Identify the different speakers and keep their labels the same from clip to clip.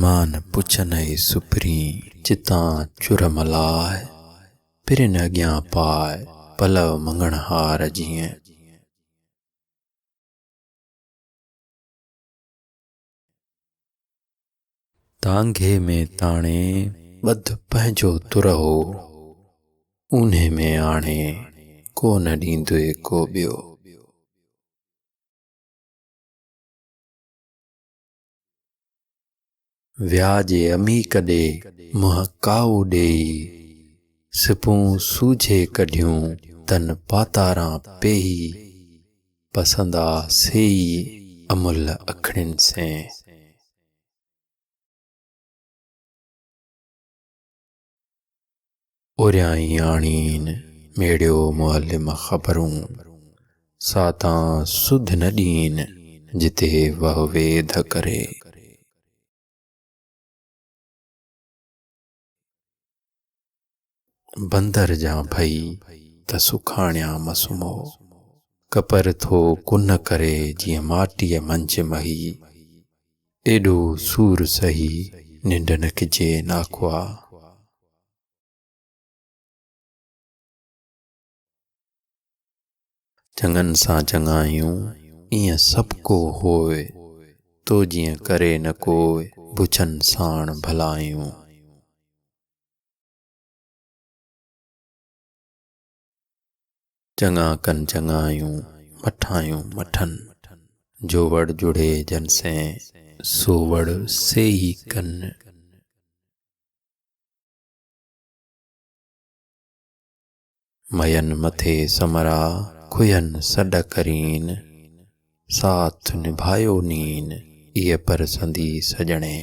Speaker 1: मान पुछनई सुपरी चितां चुरमलाय पिरिन अॻियां पाए पलव मंगणहार जीअं। तांघे में ताणे ॿध पंहिंजो तुर हो, ऊन्हे में आणे को न ॾींदुए को ॿियो। व्याजे अमी कॾे मुंहं काऊ ॾेई, सिपूं सूझे कढियूं तन पातारां पेही, पसंदा सेई अमुल अखड़िन से। उरियाई आणीन मेड़ियो मुअल्लिम ख़बरूं, सातां सुध न ॾीन जिते वह वेद करे। बंदर जा भई त सुखाणिया मसुमो, कपर थो कुन करे जीअं माटीअ मंझि मही। एॾो सूर सही निंड न किजे नाखुआ। चङनि सां चङायूं ईअं सभु को होए, तो जीअं करे न कोई बुछन साण भलायूं। चङा कन चङायूं मठायूं मठन, जो वड़ जुड़े जन से सो वड़ से ही कन। मयन मथे समरा खुयन सॾ करीन, साथ निभायो नीन इए पर संदी सजणे।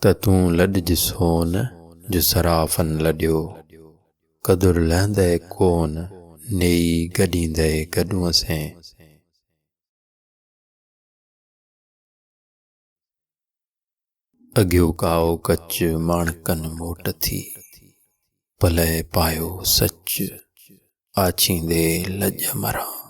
Speaker 1: त तूं लॾज सोन जो सराफन लॾियो, कदुर लहंदे कोन नेई गॾींदे गॾूअ से। अॻियो काओ कच माणकन मोट थी, पलय पायो सच आछींदे लॼ मरां।